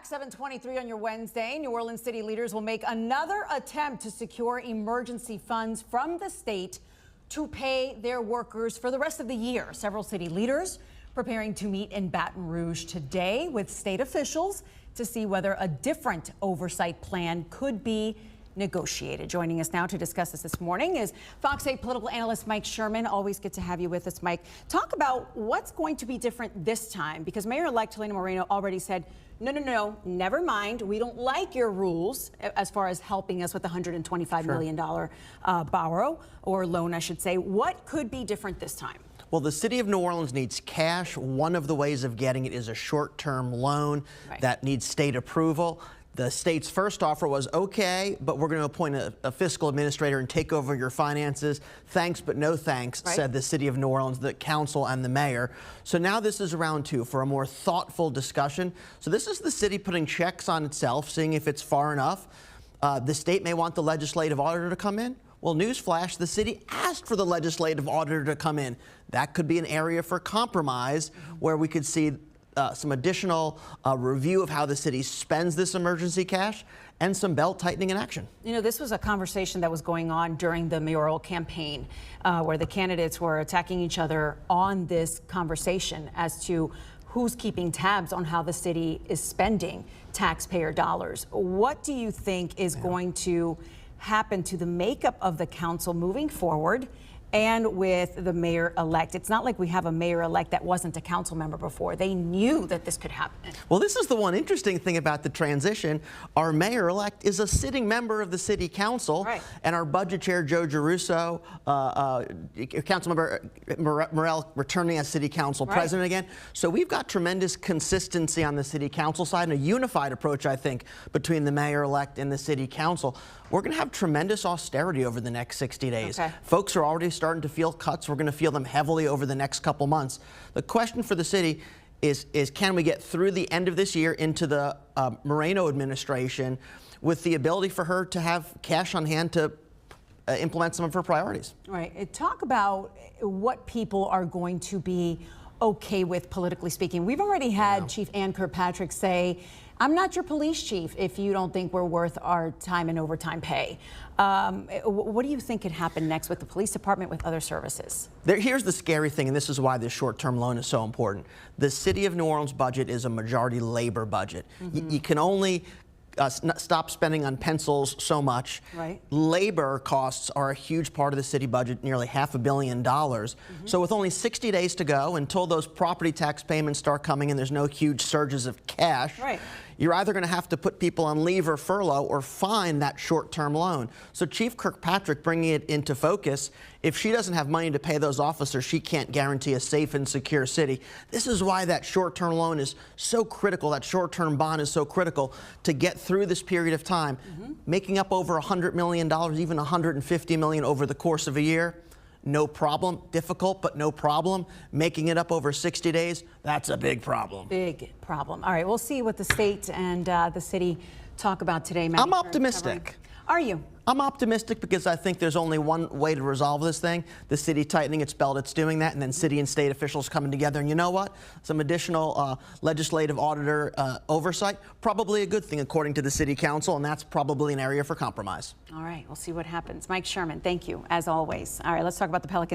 back, 7:23 on your Wednesday. New Orleans city leaders will make another attempt to secure emergency funds from the state to pay their workers for the rest of the year. Several city leaders preparing to meet in Baton Rouge today with state officials to see whether a different oversight plan could be negotiated. Joining us now to discuss this morning is Fox 8 political analyst Mike Sherman. Always good to have you with us, Mike. Talk about what's going to be different this time, because Mayor-elect Helena Moreno already said, no, never mind. We don't like your rules as far as helping us with the $125 million borrow or loan, I should say. What could be different this time? Well, the city of New Orleans needs cash. One of the ways of getting it is a short-term loan that needs state approval. The state's first offer was, okay, but we're going to appoint a fiscal administrator and take over your finances. Thanks, but no thanks, said the city of New Orleans, the council and the mayor. So now this is round two for a more thoughtful discussion. So this is the city putting checks on itself, seeing if it's far enough. The state may want the legislative auditor to come in. Well, newsflash, the city asked for the legislative auditor to come in. That could be an area for compromise where we could see some additional review of how the city spends this emergency cash and some belt tightening in action. You know, this was a conversation that was going on during the mayoral campaign where the candidates were attacking each other on this conversation as to who's keeping tabs on how the city is spending taxpayer dollars. What do you think is going to happen to the makeup of the council moving forward and with the mayor-elect? It's not like we have a mayor-elect that wasn't a council member before. They knew that this could happen. Well, this is the one interesting thing about the transition. Our mayor-elect is a sitting member of the city council, and our budget chair, Joe Giarrusso, Councilmember Morell returning as city council president again. So we've got tremendous consistency on the city council side and a unified approach, I think, between the mayor-elect and the city council. We're going to have tremendous austerity over the next 60 days. Folks are already starting to feel cuts. We're going to feel them heavily over the next couple months. The question for the city is can we get through the end of this year into the Moreno administration with the ability for her to have cash on hand to implement some of her priorities? Right. Talk about what people are going to be okay with, politically speaking. We've already had Chief Ann Kirkpatrick say, I'm not your police chief if you don't think we're worth our time and overtime pay. What do you think could happen next with the police department, with other services? Here's the scary thing, and this is why this short-term loan is so important. The city of New Orleans budget is a majority labor budget. You can only stop spending on pencils so much. Labor costs are a huge part of the city budget, nearly $500 million. So with only 60 days to go until those property tax payments start coming in, there's no huge surges of cash. You're either going to have to put people on leave or furlough or find that short-term loan. So Chief Kirkpatrick bringing it into focus, if she doesn't have money to pay those officers, she can't guarantee a safe and secure city. This is why that short-term loan is so critical, that short-term bond is so critical to get through this period of time, making up over $100 million, even $150 million over the course of a year. No problem. Difficult, but no problem. Making it up over 60 days, that's a big problem. Big problem. All right, we'll see what the state and the city talk about today. I'm optimistic. Are you? I'm optimistic because I think there's only one way to resolve this thing. The city tightening its belt, it's doing that, and then city and state officials coming together. And you know what? Some additional legislative auditor oversight, probably a good thing according to the city council, and that's probably an area for compromise. All right, we'll see what happens. Mike Sherman, thank you, as always. All right, let's talk about the Pelicans.